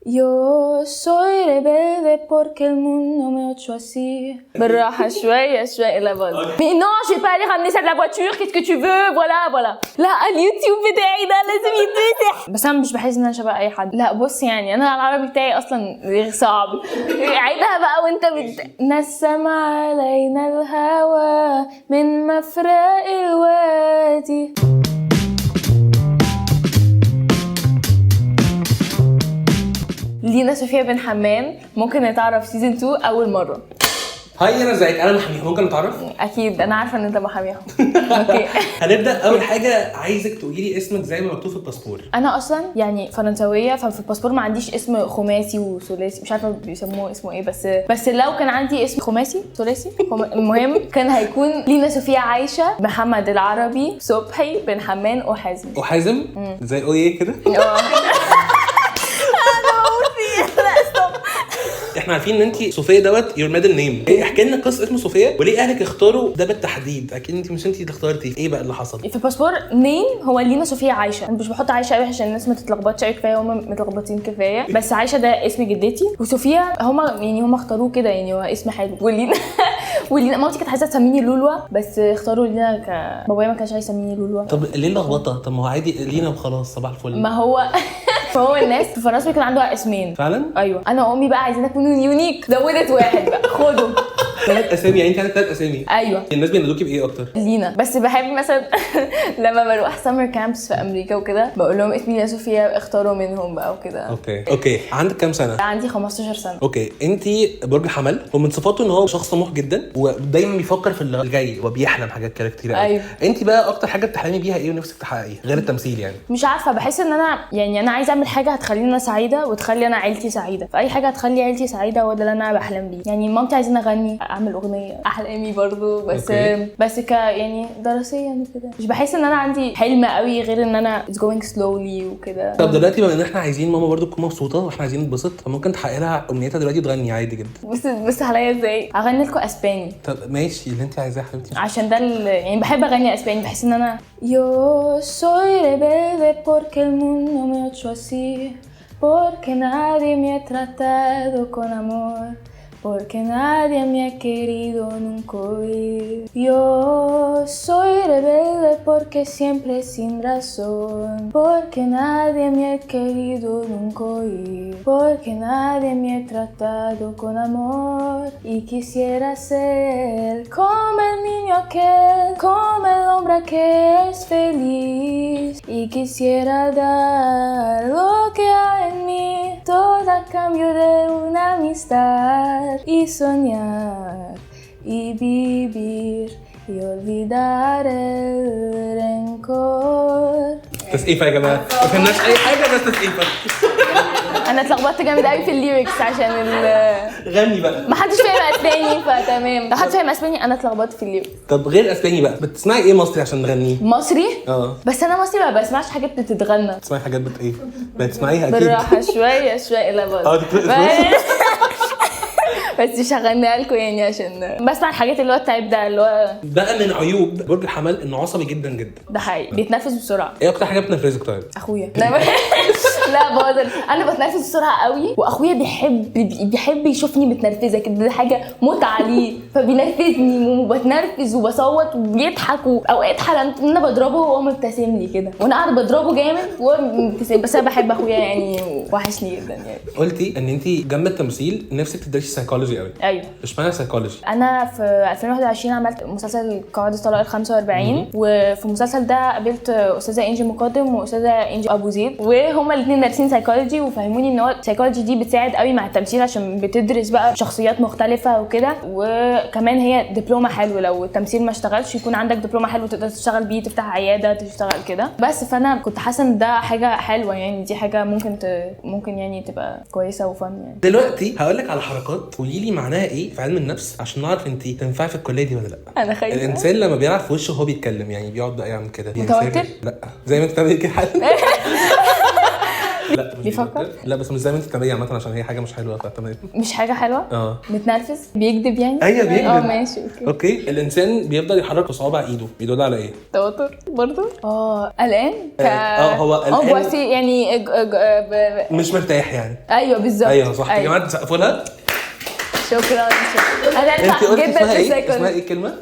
Yo soy rebelde porque el mundo me ha hecho así. بالراحة شوية شوية لا باظ. Mais non, je vais pas aller ramener ça de la voiture. Qu'est-ce que tu veux? voilà. لا اليوتيوب بتاعي ده لازم يتمسح. بس أنا مش بحس إن أنا شبه أي حد. لا بص يعني أنا العربي بتاعي أصلا غير صعب. عيدها بقى وأنت نسم علينا الهوى من مفرق الوادي. لينا صوفيا بن حمام ممكن نتعرف سيزن 2 اول مره. هاي انا ازيك، انا محمية، ممكن نتعرف؟ اكيد انا عارفه ان انت محاميهم. اوكي هنبدا. اول حاجه عايزك تقولي لي اسمك زي ما مكتوب في الباسبور. انا اصلا يعني فرنسويه، ففي الباسبور ما عنديش اسم خماسي وثلاثي، مش عارفه بيسموه اسمه ايه، بس لو كان عندي اسم خماسي ثلاثي المهم كان هيكون لينا صوفيا عايشه محمد العربي صبحي بن حمان وحازم زي ايه كده. احنا عارفين ان انت صوفيا دوت يور ميدل نيم. احكي لنا قصه اسم صوفيا وليه اهلك اختاروا ده بالتحديد. اكيد انت مش انت اللي اخترتي، ايه بقى اللي حصل؟ في الباسبور نيم هو لينا صوفيا عايشه، انا مش بحط عايشه قوي عشان الناس ما تتلخبطش قوي، كفايه هم متلخبطين كفايه، بس عايشه ده اسم جدتي، وصوفيا هم اختاروه كده يعني، هو اسم حلو. ولينا مامتي كانت عايزه تسميني لولوا، بس اختاروا لينا بابايا ما كانش عايز يسميني لولوا. طب ليه اللخبطه؟ طب ما هو عادي لينا وخلاص، صباح الفل. ما هو فهو الناس في فرنسا كان عندها اسمين فعلا. ايوه انا وامي بقى عايزين نكون يونيك، زودت واحد بقى خدوا 3 اسامي. يعني انت عندك 3 اسامي. ايوه. الناس بينادوكي بايه اكتر؟ لينا. بس بحب مثلا لما بروح سمر كامبس في امريكا وكده بقول لهم اسمي لينا صوفيا، اختاروا منهم بقى وكده. اوكي. عندك كام سنه؟ عندي 15 سنه. اوكي. انت برج الحمل، ومن صفاته ان هو شخص طموح جدا ودايما بيفكر في اللي جاي وبيحلم حاجات كتير قوي. أيوة. انت بقى اكتر حاجه بتحلمي بيها ايه ونفسك تحققيها غير التمثيل يعني؟ مش عارفه، بحس ان انا عايزه اعمل حاجه هتخليني انا سعيده وتخلي انا عيلتي سعيده، فاي حاجه هتخلي عيلتي سعيده هو ده اللي انا بحلم بيه. يعني مامتي عايزين اغني، اعمل اغنيه، احلامي برضو، بس يعني دراسيا كده مش بحس ان انا عندي حلم قوي غير ان انا it's going slowly وكده. طب دلوقتي بما ان احنا عايزين ماما برضو تكون مبسوطه واحنا عايزين نتبسط، فممكن تحقق لها امنيتها دلوقتي تغني عادي جدا. بس عليا ازاي اغني لكم اسباني؟ طب ماشي اللي انت عايزاه يا حبيبتي، عشان ده يعني بحب اغني اسباني، بحس ان انا yo soy rebelde porque el mundo me ha hecho así, porque nadie me ha tratado con amor, porque nadie me ha querido nunca oír. Yo soy rebelde porque siempre sin razón, porque nadie me ha querido nunca oír, porque nadie me ha tratado con amor. Y quisiera ser como el niño aquel, como el hombre que es feliz. Y quisiera dar lo que hay en mí, todo a cambio de una amistad. Y soñar y vivir y olvidar el rencor. تسقيفه يا جماعه، ما فهمناش اي حاجه بس تسقيفه. انا اتلخبطت جامد قوي في الليركس عشان غني بقى. ما حدش فاهم اسباني فتمام، لو حد فاهم اسباني انا اتلخبطت في الليركس. طب غير اسباني بقى بتسمعي ايه مصري عشان نغنيه؟ مصري؟ بس انا مصري ما بسمعش حاجات بتتغنى. بتسمعي حاجات ايه؟ بتسمعيها اكيد. بالراحه شويه لا بقى. بس مش هغنيها لكم يعني عشان بسمع الحاجات اللي هو التايب ده اللي هو بقى من عيوب برج الحمل انه عصبي جدا جدا. ده حقيقي، بيتنفس بسرعه. ايه اكتر حاجه بتنرفزك طيب؟ اخويا. لا بهزر، انا بتنرفز بسرعه قوي، واخويا بيحب يشوفني متنرفزه كده، دي حاجه متعه ليه، فبينرفزني وبتنرفز وبصوت وبيضحك، واوقات حلمت ان انا بضربه وهو مبتسم لي كده، وانا قاعده بضربه جامد وهو مبتسم، بس انا بحب اخويا يعني، وحشني جدا يعني. قلتي ان انت جنب التمثيل نفسك تدرسي سايكولوجي قوي. ايوه. اشمعنى سايكولوجي؟ انا في 2021 عملت مسلسل قواعد الطلاق ال45، وفي المسلسل ده قابلت استاذه انجي مقدم واستاذه انجي ابو زيد، وهما الاثنين دارسين سايكولوجي، وفهموني ان هو السايكولوجي دي بتساعد قوي مع التمثيل عشان بتدرس بقى شخصيات مختلفه وكده، وكمان هي دبلومه حلو، لو التمثيل ما اشتغلش يكون عندك دبلومه حلو تقدر تشتغل بيه، تفتح عياده، تشتغل كده. بس فانا كنت حاسه ان ده حاجه حلوه يعني، دي حاجه ممكن يعني تبقى كويسه وفن يعني. دلوقتي هقول لك على حركات قولي لي معناها ايه في علم النفس عشان نعرف انت تنفعي في الكليه دي ولا لا. انا خايفه. الانسان لما بيعرف في وشه وهو بيتكلم يعني بيقعد بقى يعمل كده، متوتر؟ لا زي ما انت بتعملي كده. لا مش بيفكر؟ لا بس مش زي ما انت بتعملي عامه عشان هي حاجه مش حلوه فتمام. مش حاجه حلوه. متنرفز بيكذب يعني. ايوه بيكذب. ماشي اوكي. الانسان بيفضل يحرك صوابع ايده بيدل على ايه؟ توتر برضو. قلقان. هو قلقان بس يعني مش مرتاح يعني. ايوه بالظبط. ايوه صح يا جماعه تسقفوا لها. شكرا. انا انت قلتي جدا اسمها في ايه؟ اسمها ايه الكلمه؟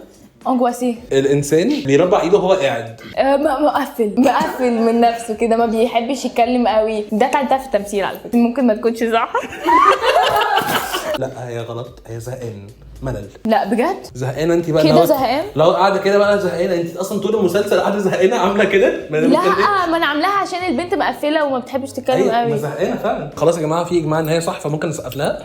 انغواسي. الانسان بيربع ايده وهو قاعد. مقفل من نفسه كده، ما بيحبش يتكلم قوي. ده اتعلمتها في التمثيل على فكره، ممكن ما تكونش صح. لا هي غلط، هي زهقان ملل. لا بجد زهقانه انت بقى كده زهقان. لو قاعده كده بقى زهقانه انت اصلا طول المسلسل قاعده زهقانه عامله كده. لا ما انا عاملاها عشان البنت مقفله وما بتحبش تتكلم قوي. ما زهقانه فعلا. خلاص يا جماعه في اجماع ان هي صح فممكن نسقف لها.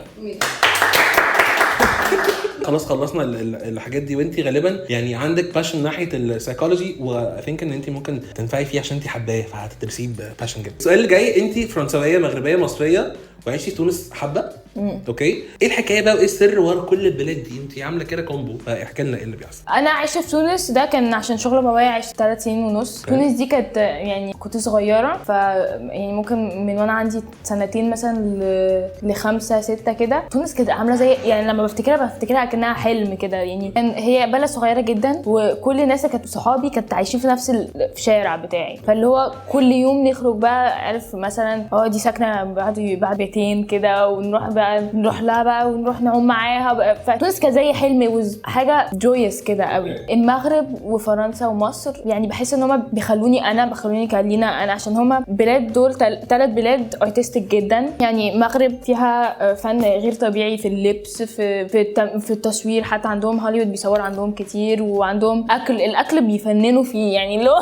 خلاص خلصنا الحاجات دي. وانتي غالبا يعني عندك باشن ناحيه السايكولوجي واثينك ان انتي ممكن تنفعي فيه عشان انتي حباه فهتدرسيه بباشن جدا. السؤال اللي جاي، انتي فرنسويه مغربيه مصريه وعيشتي في تونس حبه. اوكي ايه الحكايه بقى وايه السر ورا كل البلاد دي؟ انتي عامله كده كومبو فاحكي لنا ايه اللي بيحصل. انا عايشه في تونس، ده كان عشان شغل بابايا. عشت 3 سنين ونص. تونس دي كانت يعني كنت صغيره يعني ممكن من وانا عندي 2 سنين مثلا ل5 6 كده. تونس كانت عامله زي يعني لما بفتكرها كأنها حلم كده. يعني هي بلد صغيره جدا وكل الناس كانت صحابي كانت عايشين في نفس الشارع بتاعي. فاللي هو كل يوم نخرج بقى عارف مثلا دي ساكنه بعد بيتين كده نروح لها بقى ونروح نعوم معاها بقى. فتونس كان زي حلم حاجه جويس كده قوي. المغرب وفرنسا ومصر يعني بحس ان هم بيخلوني كالينا انا عشان هم بلاد دول 3 بلاد ارتستيك جدا. يعني المغرب فيها فن غير طبيعي في اللبس في التصوير. حتى عندهم هوليوود بيصور عندهم كتير وعندهم الاكل بيفننوا فيه يعني اللي هو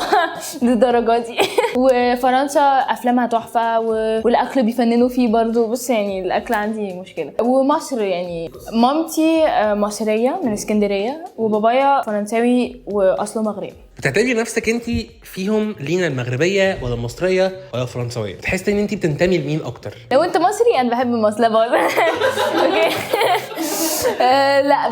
للدرجه دي. وفرنسا افلامها تحفه والاكل بيفننوا فيه برضو. بس يعني الاكل عندي مشكله. ومصر يعني مامتي مصريه من اسكندريه وبابايا فرنساوي واصله مغربي. بتعتبري نفسك انت فيهم لينا المغربيه ولا المصريه ولا الفرنسويه؟ بتحسي ان انت بتنتمي لمين اكتر؟ لو انت مصري انا بحب مصر. لا بقول اوكي. لا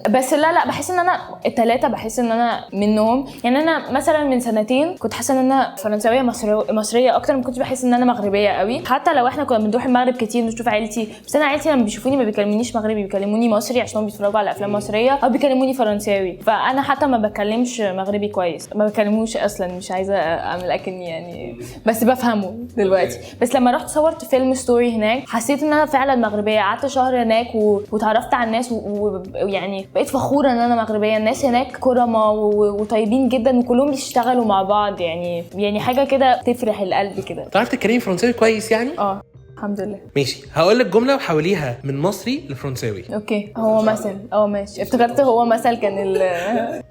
بس لا بحس ان انا الثلاثه بحس ان انا منهم. يعني انا مثلا من 2 سنين كنت حاسه ان انا فرنساويه مصريه اكتر. ما كنتش بحس ان انا مغربيه قوي. حتى لو احنا كنا بنروح المغرب كتير نشوف عيلتي. بس انا عيلتي لما بيشوفوني ما بيكلمونيش مغربي، بيكلموني مصري عشان بيتفرجوا على افلام مصريه او بيكلموني فرنساوي. فانا حتى ما بكلمش مغربي كويس، ما بكلموش اصلا. مش عايزه اعمل اكني يعني بس بفهمه دلوقتي. بس لما رحت صورت فيلم ستوري هناك حسيت ان انا فعلا مغربيه. قعدت شهر هناك وتعرفت على الناس ويعني بقيت فخوره ان انا مغربيه. الناس هناك كرمه وطيبين جدا وكلهم بيشتغلوا مع بعض. يعني حاجه كده تفرح القلب كده. تعرفي تتكلمي فرنساوي كويس يعني؟ الحمد لله. ماشي هقول لك جمله وحوليها من مصري لفرنساوي. اوكي. هو مثل ماشي. افتكرت هو مثل كان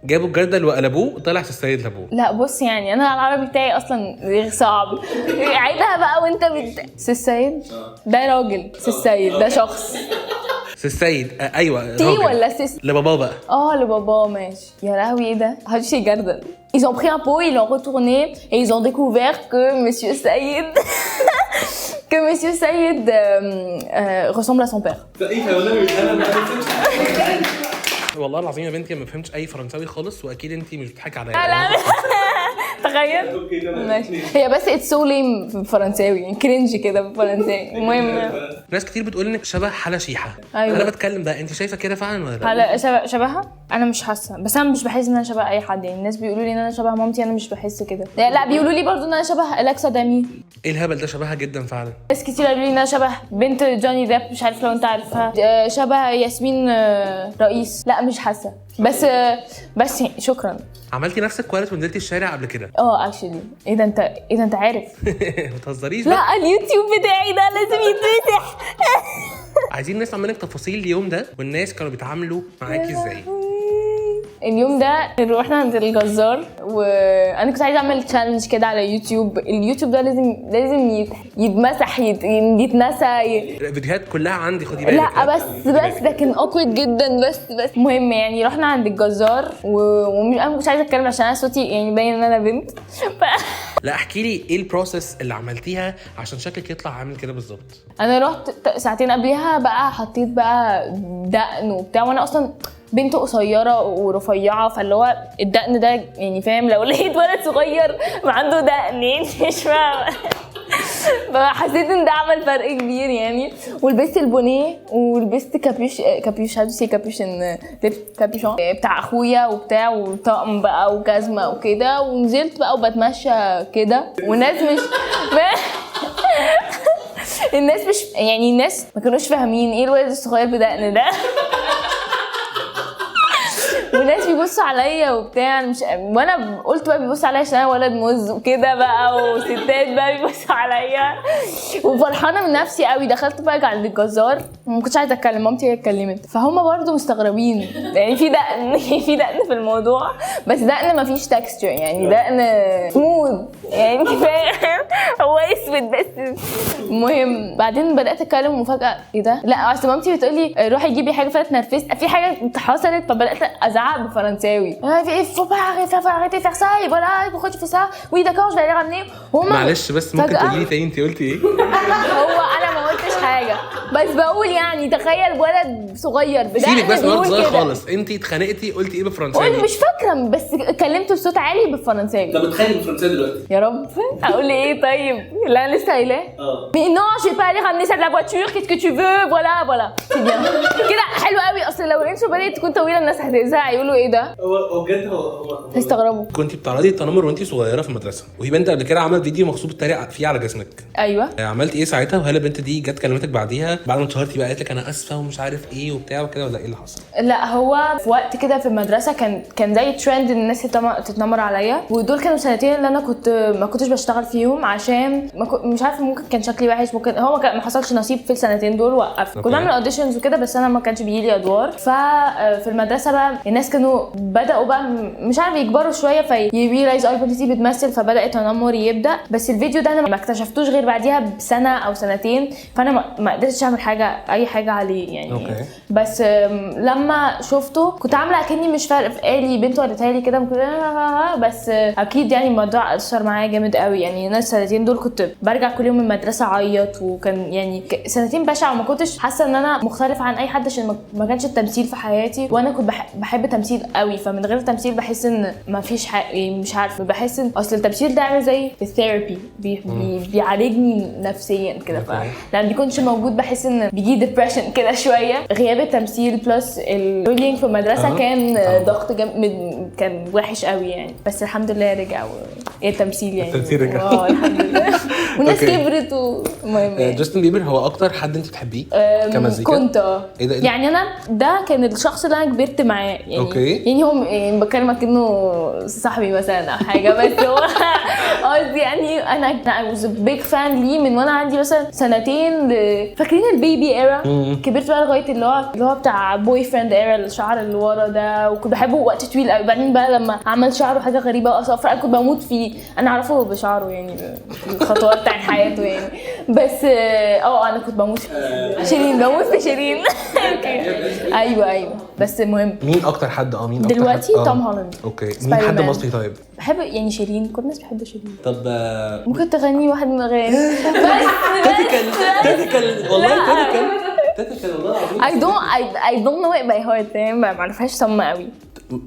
جابوا الجردل وقلبوه طلع السيد لابوه. لا بص يعني انا العربي بتاعي اصلا صعب. عيدها بقى وانت السيد ده راجل. السيد ده شخص. السيد ايوه تي ولا سيس لبابا بقى. لبابا ماشي. يا لهوي ايه ده؟ هاتشي جردل. Ils ont pris un pot, ils l'ont retourné et ils ont découvert que Monsieur Saïd ressemble à son père. والله العظيم يا بنتي ما فهمتش اي فرنساوي خالص واكيد انتي مش بتضحكي عليا. لا تخيل. ماشي. هي بس اتس سو ليم فرنساوي يعني كرنج كده بالفرنساوي. المهم ناس كتير بتقول انك شبه حلا شيحه. أيوة. انا بتكلم بقى انت شايفه كده فعلا ولا لا؟ حلا شبهها؟ انا مش حاسه. بس انا مش بحس ان انا شبه اي حد. يعني الناس بيقولوا لي ان انا شبه مامتي. انا مش بحس كده. لا بيقولوا لي برضو ان انا شبه الكسا دامي. ايه الهبل ده؟ شبهها جدا فعلا. ناس كتير قالوا لي ان انا شبه بنت جوني ديب. مش عارف لو انت عارفها. شبه ياسمين رئيس. لا مش حاسه. بس شكرا. عملتي نفسك كويس ونزلتي الشارع قبل كده؟ اكشلي. ايه ده انت عارف؟ ما تهزريش. لا اليوتيوب بتاعي ده لازم يتفتح. عايزين نسمع منك تفاصيل اليوم ده والناس كانوا بيتعاملوا معاكي ازاي. اليوم ده رحنا عند الجزار وانا كنت عايزه اعمل تشالنج كده على يوتيوب. اليوتيوب ده لازم يتمسح يتنسى. الفيديوهات كلها عندي خدي بالك. لا بس ده كان اوكورد جدا. بس المهم يعني رحنا عند الجزار وانا مش عايزه اتكلم عشان انا صوتي يعني باين ان انا بنت. لا احكي لي ايه البروسيس اللي عملتيها عشان شكلك يطلع عامل كده بالظبط. انا رحت 2 ساعتين قبلها بقى حطيت بقى دقن وبتاع. وانا اصلا بنت قصيره ورفيعه فاللي هو الدقن ده يعني فاهم. لو لقيت ولد صغير ما عنده دقن يعني مش فاهمه. فحسيت ان ده عمل فرق كبير يعني. ولبست البونيه ولبست كابيوش هادوسي كابيوشن كابيوشون بتاع اخويا وبتاع وطقم بقى وجزمه وكده، ونزلت بقى وبتمشى كده والناس مش الناس مش يعني الناس ما كانوش فاهمين ايه الولد الصغير بدقن ده. والناس بيبصوا عليا وبتاع مش، وانا قلت بقى بيبصوا عليا عشان انا ولد موز وكده بقى، وستات بقى بيبصوا عليا وفرحانه من نفسي قوي. دخلت بقى عند الجزار وما كنتش عايزه اتكلم، مامتي هي اتكلمت، فهم برضو مستغربين يعني في دقن في دقن في الموضوع، بس دقن ما فيش تكستشر يعني، دقن سموث يعني انت فاهم، هو اسود بس. المهم بعدين بدات اتكلم ومفاجاه ايه ده، لا اصل مامتي بتقولي روحي جيبي حاجه، فاتنرفزت في حاجه حصلت فبدات ازعق بفرنساوي، في faut pas arrêter faire ça et voilà pourquoi tu fais ça oui d'accord je vais aller ramener. معلش بس ممكن تقولي تاني انت قلتي ايه؟ هو انا ما قلتش حاجه بس بقول يعني تخيل ولد صغير بدأ سيبك بس ولد صغير كده. خالص، انت اتخانقتي قلتي ايه بالفرنساوي؟ قلت مش فاكره بس اتكلمت بصوت عالي بالفرنساوي. طب اتخانقي بالفرنساوي دلوقتي يا رب اقول ايه طيب اللي انا لسه قايلاه mais non je vais pas aller ramener ça de la voiture qu'est-ce que tu veux voilà c'est bien كده حلو قوي. اصل لو الانترو بدات تكون طويله الناس هتزهق يقولوا ايه ده، هو بجد هو هيستغربوا. كنت بتعرضي التنمر وانت صغيره في المدرسه، وهي بنت قبل كده عملت فيديو مخصوص بتتريق فيه على جسمك. ايوه عملتي ايه ساعتها؟ وهل البنت دي جت كلمتك بعديها بعد ما اتشهرتي بقى قالت لك انا اسفه ومش عارف ايه وبتاع وكده، ولا ايه اللي حصل؟ لا هو في وقت كده في المدرسه كان زي ترند ان الناس تتنمر عليا، ودول كانوا سنتين اللي انا ما كنتش بشتغل فيهم عشان مش عارفه ممكن كان شكلي وحش، ممكن هو ما حصلش نصيب في السنتين دول وقفت. كنت بعمل اوديشنز وكده بس انا ما كانش بيجي لي ادوار. ففي المدرسه بقى الناس كانوا بداوا بقى مش عارف يكبروا شويه فيريلايز البنت بتمثل، فبدا التنمر يبدا. بس الفيديو ده انا ما اكتشفتوش غير بعديها بسنه او سنتين، فانا ما قدرتش اعمل اي حاجه عليه يعني. أوكي. بس لما شفته كنت عامله اكني مش فارق في قالي بنت وريتها لي كده بس اكيد يعني الموضوع اثر معايا جامد قوي يعني. انا السنتين دول كنت برجع كل يوم من المدرسه اعيط، وكان يعني سنتين بشعه وما كنتش حاسه ان انا مختلفه عن اي حد عشان ما كانش التمثيل في حياتي، وانا كنت بحب التمثيل قوي. فمن غير التمثيل بحس ان ما فيش مش عارفه، بحس ان اصل التمثيل ده عامل زي الثيرابي بيعالجني نفسيا كده. فلما بيكونش موجود بحس ان بيجي ديبريشن كده شويه. غياب التمثيل بلس البولينج في المدرسه كان ضغط كان وحش قوي يعني. بس الحمد لله رجع التمثيل يعني. التمثيل رجع الحمد لله. والناس كبرت المهم. جاستن بيبر هو اكتر حد انت بتحبيه كمزيكا؟ كنت إيه ده؟ يعني انا ده كان الشخص اللي انا كبرت معاه يعني. أوكي. يعني هو يعني بكلمك انه صاحبي مثلا او حاجه، بس هو قصدي يعني انا I was a big fan ليه من وانا عندي مثلا سنتين. فاكرين البيبي ايرا؟ كبرت بقى لغايه اللي هو بتاع بوي فريند ايرا، الشعر اللي ورا ده، وكنت بحبه وقت طويل قوي. بعدين بقى لما عمل شعره حاجه غريبه واصفر انا كنت بموت فيه. انا اعرفه بشعره يعني الخطوات بتاعت حياته يعني. بس انا كنت بموت فيه. شيرين، بموت في شيرين. ايوه بس المهم مين اكتر حد مين اكتر دلوقتي حد؟ توم هولاند. اوكي. مين حد مصري طيب بحب يعني شيرين، كل الناس بتحب شيرين. طب ممكن تغني واحد من الاغاني تاتيكال والله تاتيكال والله العظيم. I don't know it by heart يعني ما اعرفهاش صم قوي.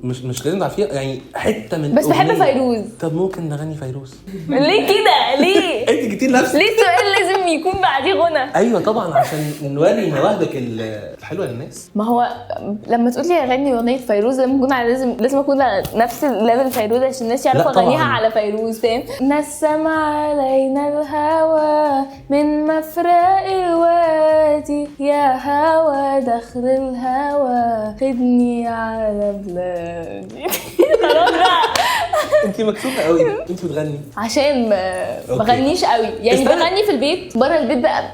مش لازم تعرفيها يعني حته من بس بحب فيروز. طب ممكن نغني فيروز؟ ليه كده ليه؟ انت كتير نفسك ليه السؤال لازم يكون بعديه غنى؟ ايوه طبعا عشان نوري مواهبك الحلوه للناس. ما هو لما تقول لي اغني اغنيه فيروز لازم اكون على نفس الليفل فيروز عشان الناس يعرفوا اغنيها على فيروز، فاهم؟ نسم علينا الهوى من مفرق الوادي يا هوى دخل الهوى خدني على بلادي. خلاص بقى انت مكسوفه قوي. انت بتغني عشان بغنيش قوي يعني. بغني في البيت، بره البيت بقى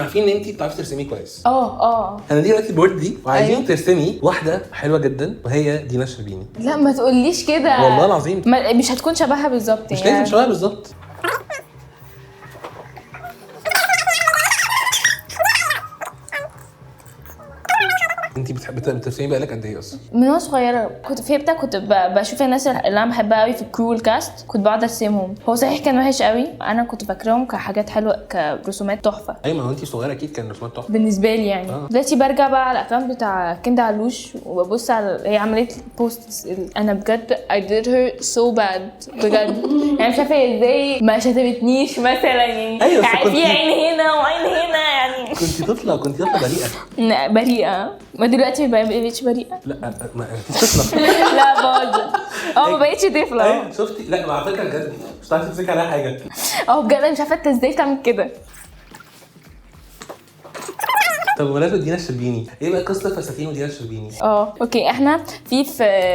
عارفين ان انت بتعرفي ترسمي كويس. انا دي دلوقتي البورد دي وعايزين ترسمي واحده حلوه جدا وهي دينا الشربيني. لا ما تقوليش كده والله العظيم. مش هتكون شبهها بالظبط مش يعني. لازم شبهها بالظبط. انت بترسمي بقالك قد ايه اصلا؟ من وانا صغيره كنت في هيبتا، كنت بشوف الناس اللي انا بحبها قوي في الكرول كاست، كنت بقعد ارسمهم. هو صحيح كان وحش قوي، انا كنت فاكراهم كحاجات حلوه كرسومات تحفه. ايوه ما انت صغيره اكيد كان رسومات تحفه بالنسبه لي يعني. دلوقتي برجع بقى على الاكونت بتاع كندا علوش وببص على هي عملت بوست، انا بجد I did her so bad بجد. يعني مش عارفه ازاي ما شتمتنيش مثلا يعني. أيوة يعني في عين هنا وعين هنا يعني. كنت طفله بريئه. بريئه. ما دلوقتي ما بقتش بريئه. لا ما انت طفله. لا برضه ما بقتش طفله. ايه شفتي؟ لا على فكره بجد مش هتعرفي تمسكي عليها حاجه. بجد انا مش عارفه انت ازاي بتعمل كده. طب بمناسبة دينا الشربيني، ايه بقى قصة فساتين ودينا الشربيني؟ اوكي، احنا في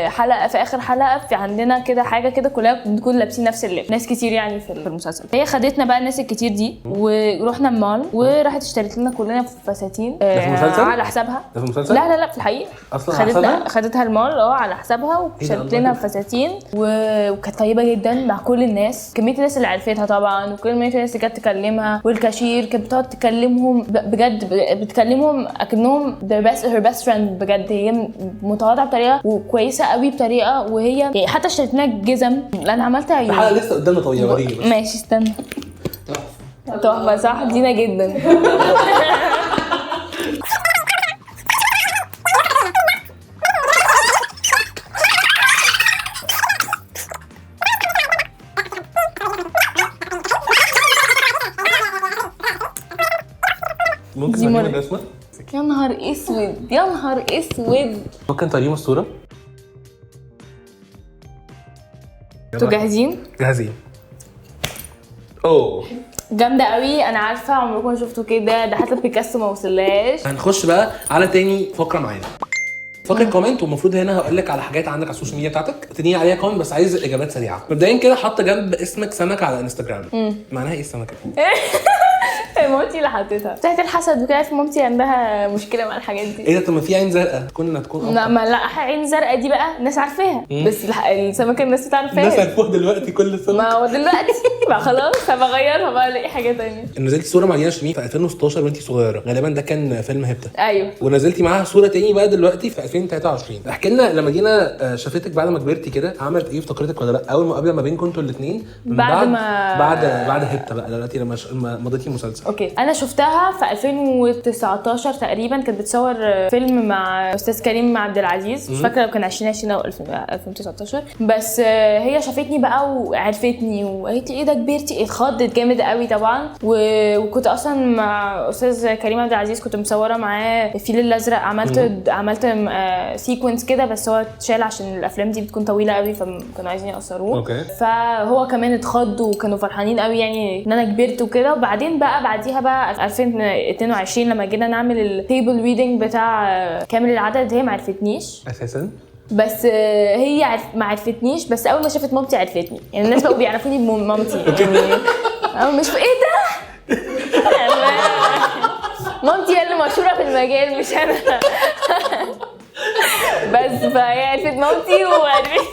حلقة، في اخر حلقة في عندنا كده حاجة كده كلنا بنكون لابسين نفس اللبس، ناس كتير يعني في المسلسل. هي خدتنا بقى الناس الكتير دي ورحنا المول وراحت اشترت لنا كلنا فساتين على حسابها. ده في المسلسل؟ لا في الحقيقة اصلا خدتها المول على حسابها واشترت لنا فساتين وكانت طيبة جدا مع كل الناس. كمية الناس اللي عرفتها طبعا وكمية الناس اللي كانت تكلمها، والكاشير كانت بتقعد تكلمهم بجد، بتكلمهم اكنهم her best friend بجد. هي متواضعه بطريقه وكويسه قوي بطريقه، وهي يعني حتى اشتريت لنا جزم. انا عملتها يوم الحلقه لسه قدامنا طويله وريني بس. ماشي استنى. تحفه صح؟ دينا جدا. ممكن تعملي رسمه؟ يا نهار اسود يا نهار اسود. ممكن توريهم الصوره؟ انتوا جاهزين؟ جاهزين. اوه جامده قوي. انا عارفه عمركم ما شفتوا كده، ده حتى بيكاسو ما وصلهاش. هنخش بقى على تاني فقره معانا، فقره كومنت. ومفروض هنا هقول لك على حاجات عندك على السوشيال ميديا بتاعتك تديني عليها كومنت، بس عايز اجابات سريعه. مبدئيا كده حاطه جنب اسمك سمكه على انستجرام، معناها ايه السمكه دي؟ مامتي اللي حطيتها بتاعت الحسد وكده. في مامتي عندها مشكله مع الحاجات دي. ايه ده؟ طب ما في عين زرقاء تكون لا ما لا عين زرقاء دي بقى الناس عارفاها، بس السمكه الناس تعرفها. الناس عارفوها دلوقتي كل سنه. ما هو دلوقتي بقى خلاص هبغيرها بقى الاقي حاجه ثانيه. نزلتي صوره مع دينا الشربيني في 2016 وانتي صغيره، غالبا ده كان فيلم هيبتا. ايوه. ونزلتي معاها صوره تاني بقى دلوقتي في 2023. احكي لنا لما دينا شافتك بعد ما كبرتي كده عملت ايه؟ افتكرتك ولا لا؟ اول مقابله ما بينكم انتوا الاثنين بعد هيبتا بقى دلوقتي لما مضيتي المسلسل. اوكي انا شفتها في 2019 تقريبا، كانت بتصور فيلم مع استاذ كريم عبد العزيز، مش فاكره كان 2020 او 2019. بس هي شافتني بقى وعرفتني وقالت لي ايه ده كبرتي. اتخضت جامد قوي طبعا. وكنت اصلا مع استاذ كريم عبد العزيز كنت مصوره معاه الفيل الازرق. عملت سيكونس كده، بس هو اتشال عشان الافلام دي بتكون طويله قوي فكانوا عايزين يقصروه. اوكي. فهو كمان اتخض وكانوا فرحانين قوي يعني ان انا كبرت وكده. وبعدين بقى بعديها بقى 2022 لما جينا نعمل التيبل ريدنج بتاع كامل العدد، هي ما عرفتنيش اساسا. بس هي ما عرفتنيش، بس اول ما شافت مامتي عرفتني. يعني الناس بقوا بيعرفوني بمامتي يعني مش ايه ده. مامتي هي اللي مشهوره في المجال مش انا. بس فهي عرفت مامتي وعرفت.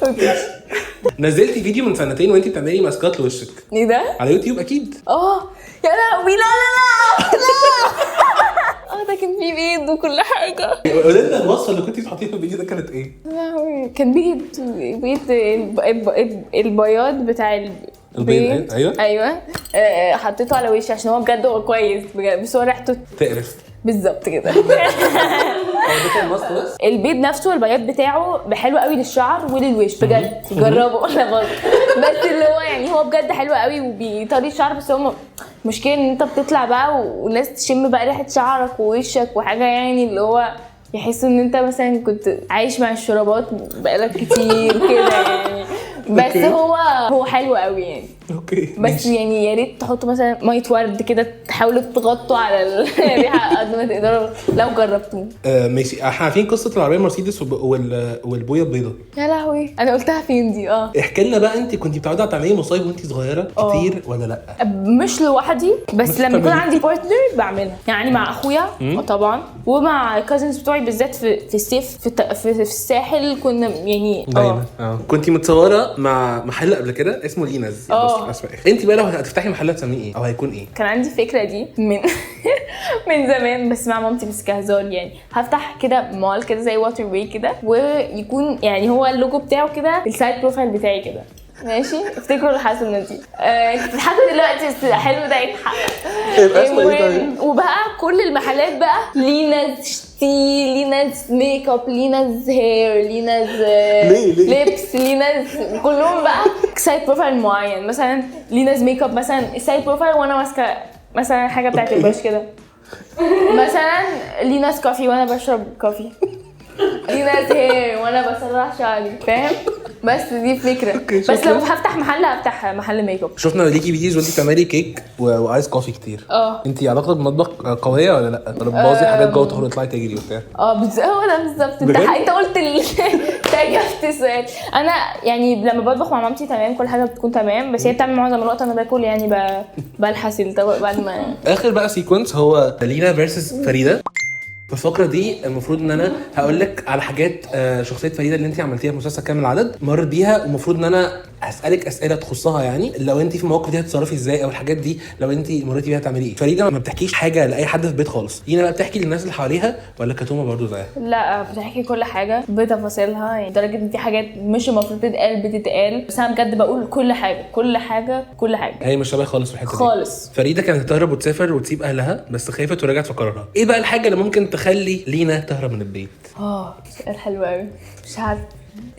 اوكي. نزلتي فيديو من سنتين وانتي بتعملي ماسكات لوشك. ايه ده؟ على يوتيوب اكيد. يا لهوي. لا ده كان فيه بيض وكل حاجه. قولي لنا الوصفه اللي كنتي بتحطيها في الفيديو ده كانت ايه؟ كان بيض البياض بتاع البيض. ايوه حطيته على وشي عشان هو بجد هو كويس بجد، بس هو ريحته تقرف بالظبط كده. بس البيض نفسه البياض بتاعه حلو قوي للشعر وللوش بجد. جربوا ولا غلط. بس اللي هو يعني هو بجد حلو قوي وبيطري الشعر. بس هو مشكلة ان انت بتطلع بقى والناس تشم بقى ريحة شعرك ووشك وحاجة، يعني اللي هو يحسوا ان انت مثلا كنت عايش مع الشرابات بقالك كتير كده يعني. بس هو حلو قوي يعني. اوكي بس يعني يا ريت تحطوا مثلا ميه ورد كده تحاولوا تغطوا على الريحه قد ما تقدروا لو جربتوه. ماشي. احنا عارفين قصه العربيه مرسيدس والبويه البيضاء. يا لهوي انا قلتها فين دي؟ احكي لنا بقى، انت كنتي متعوده تعملي مصايب وانت صغيره كتير ولا لا؟ مش لوحدي، بس لما يكون عندي بارتنر بعملها. يعني مع اخويا طبعا، ومع الكازنز بتوعي بالذات في الصيف في الساحل كنا يعني دايما. كنتي متصوره مع محل قبل كده اسمه ليناز. انت بقى لو هتفتحي محل هتسميه ايه او هيكون ايه؟ كان عندي فكره دي من زمان بس مع مامتي بس كهزار يعني. هفتح كده مول كده زي واتر واي كده ويكون يعني هو اللوجو بتاعه كده السايد بروفايل بتاعي كده ماشي. افتكروا الحسنه دي. بتضحكوا دلوقتي بس حلو ده يتحقق. وبقى كل المحلات بقى ليناز ليناز ميك اب ليناز هير ليناز ليبس ليناز كلهم بقى سايد بروفايل معين. مثلا ليناز ميك اب مثلا السايد بروفايل وانا ماسكه مثلا حاجه بتاعت البرش كده. مثلا ليناز كوفي وانا بشرب كوفي. ليناز هير وانا بسرح شعري فاهم. بس دي فكره. بس لو هفتح محل هفتح محل ميك اب. شفنا ليكي فيديوز وانت بتعملي كيك وايس كوفي كتير. انت علاقتك بالمطبخ قويه ولا لا؟ ولا بتبوظي حاجات جوه تطلعي تجري وبتاع؟ هو ده بالظبط. انت قلت تاجفت السؤال. انا يعني لما بطبخ مع مامتي تمام كل حاجه بتكون تمام بس هي بتعمل معظم الوقت انا باكل يعني بلحس الطبق بعد ما. اخر بقى سيكونس هو لينا فيرسس فريده. في الفقره دي المفروض ان انا هقول لك على حاجات شخصيه فريده اللي انت عملتيها في مسلسل كامل العدد مرت بيها ومفروض ان انا هسالك اسئله تخصها يعني لو انت في المواقف دي هتتصرفي ازاي او الحاجات دي لو انت مريتي بيها هتعملي ايه. فريده ما بتحكيش حاجه لاي حد في البيت خالص. هنا بقى بتحكي للناس اللي حواليها ولا كتومه برضو زيها؟ لا بتحكي كل حاجه بتفاصيلها يعني لدرجه ان في حاجات مش المفروض تتقال بتتقال بس انا بجد بقول كل حاجه كل حاجه كل حاجه. هي مش شبه خالص في الحته دي خالص. فريده كانت تهرب وتسافر وتسيب اهلها بس خايفه ورجعت في قرارها. ايه بقى الحاجه اللي ممكن تخلي لينا تهرب من البيت؟ سؤال حلو قوي. مش عارفه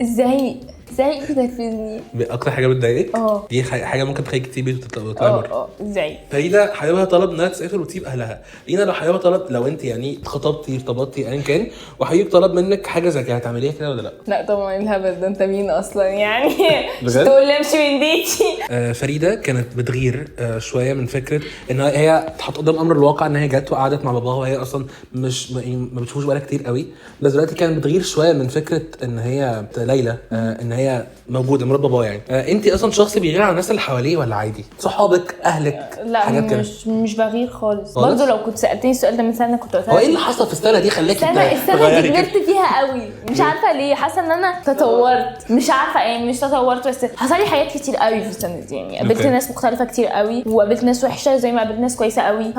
ازاي بتنرفزني. اكتر حاجه بتضايقك دي حاجه ممكن تخليك تسيبي وتطلعي بره. ازاي فريده حبيبها طلب انها تسافر وتسيب اهلها. لينا لو حبيبها طلب لو انت يعني اتخطبتي ارتبطتي ايا كان وحبيبك طلب منك حاجه زي كده هتعمليها كده ولا لا؟ لا طبعا. الهبل ده انت مين اصلا يعني؟ مش تقول لي امشي من بيتي. فريده كانت بتغير شويه من فكره ان هي تحط قدام امر الواقع ان هي جت وقعدت مع باباها وهي اصلا مش ما بتشوفوش بقالها كتير قوي. بس دلوقتي كانت بتغير شويه من فكره ان هي ليلى ان هي موجوده مرات باباها يعني. انت اصلا شخص بيغير على الناس اللي حواليه ولا عادي؟ صحابك اهلك لا حاجات كده؟ مش بغير خالص. برضه لو كنت سالتني السؤال ده من سنه كنت قلت هو ايه اللي حصل في السنه دي خلاكي السنه دي كبرت فيها قوي مش عارفه ليه. حاسه ان انا تطورت مش عارفه ايه. مش تطورت بس حصل لي حاجات كتير قوي في السنه دي يعني. قابلت ناس مختلفه كتير قوي وقابلت ناس وحشه زي ما قابلت ناس كويسه قوي.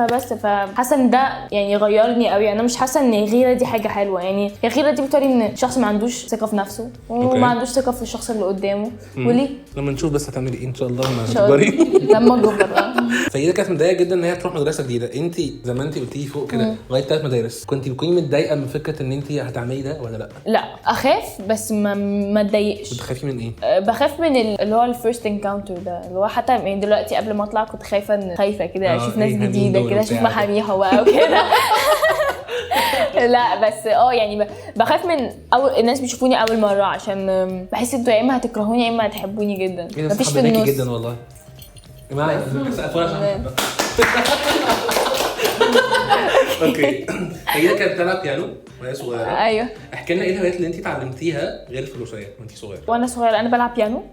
فحاسه ان ده يعني غيرني قوي. انا مش حاسه ان الغيره دي حاجه حلوه يعني. الغيره دي بتوري ان الشخص ما عندوش ثقه في نفسه وما عندوش ثقه في الشخص اللي قدامه. وليه لما نشوف بس هتعملي ايه ان شاء الله لما تكبري. لما اكبر. فهي كانت متضايقه جدا ان هي تروح مدرسه جديده. انت زي ما انت قلتي فوق كده لغايه 3 مدارس كنت بتكوني متضايقه من فكره ان انت هتعملي ده ولا لا؟ لا اخاف بس ما اتضايقش. بتخافي من ايه؟ بخاف من اللي هو الفيرست انكاونتر ده اللي هو حتى يعني دلوقتي قبل ما اطلع كنت خايفه كده اشوف ناس جديده كده اشوف محاميها بقى وكده. لا بس يعني بخاف من الناس بيشوفوني اول مره عشان بحس انتوا يا اما هتكرهوني يا اما هتحبوني جدا. مفيش في النص جدا والله يا جماعه. اوكي. هي كانت بتلعب بيانو وهي صغيره. ايوه. احكي لنا ايه الهوايات اللي انت اتعلمتيها غير الفروسيه وانت صغيره؟ وانا صغيره انا بلعب بيانو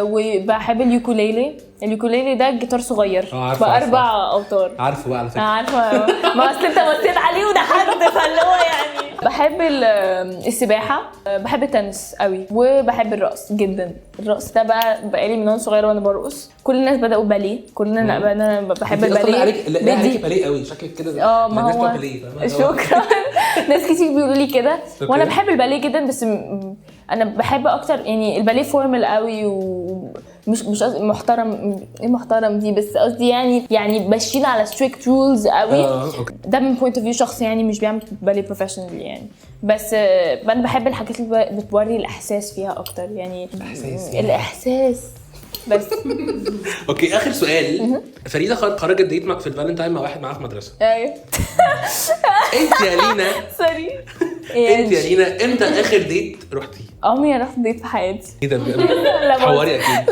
وبحب اليوكوليلي. اليوكوليلي ده جيتار صغير باربع اوتار. عارفه بقى على فكره. عارفه. ما اصل انت بصيت عليه وده حد فاللي هو يعني. بحب السباحه. بحب التنس قوي وبحب الرقص جدا. الرقص ده بقالي من وانا صغيره وانا برقص. كل الناس بداوا باليه. كلنا انا بحب الباليه. لا عليكي باليه قوي شكلك كده. ما هو شكرا. ناس كتير بيقولوا لي كده وانا بحب الباليه جدا بس انا بحب اكتر يعني الباليه فورمال قوي ومش محترم. ايه محترم دي بس قصدي يعني بشيل على ستريكت رولز قوي. ده من بوينت اوف فيو شخص يعني مش بيعمل باليه بروفيشنال يعني. بس انا بحب الحاجات اللي بتوري الاحساس فيها اكتر يعني. الاحساس بس. اوكي اخر سؤال. فريده خرجت ديت في الفالنتاين مع واحد معاها في مدرسه. ايوه. انت يا لينا سوري. انت يا لينا امتى اخر ديت رحتي؟ عمري رحت ديت في حياتي. ايه ده بجد؟ حواري اكيد.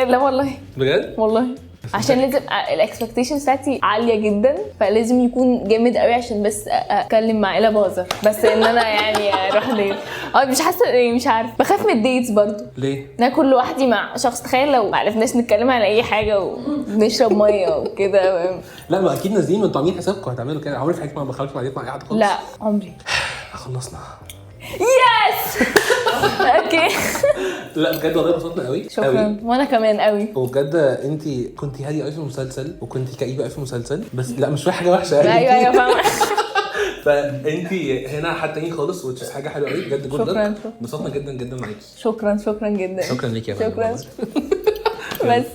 لا والله بجد والله. عشان لازم الاكسبكتيشنز بتاعتي عاليه جدا فلازم يكون جامد قوي عشان بس اتكلم مع عيله بهزر بس ان انا يعني اروح ديت. مش حاسه مش عارف. بخاف من الديتس برضو. ليه؟ ناكل لوحدي مع شخص. تخيل لو ما عرفناش نتكلم على اي حاجه ونشرب ميه وكده. لا ما اكيد نازلين وانتوا عاملين حسابكم هتعملوا كده. عمري في حياتي ما بخرجش مع ديت مع اي حد خالص. لا عمري. خلصنا. يس. اوكي. لا بجد والله انبسطنا قوي شكرا. وانا كمان قوي. وبجد انت كنت هاديه قوي في المسلسل وكنت كئيبه قوي في المسلسل، بس لا مش حاجه وحشه ايوه ايوه فاهمه. فانت هنا حد تاني خالص وتشوف حاجه حلوه قوي بجد. شكرا. انبسطنا جدا جدا معاكي. شكرا جدا. شكرا ليكي يا فندم. شكرا. بس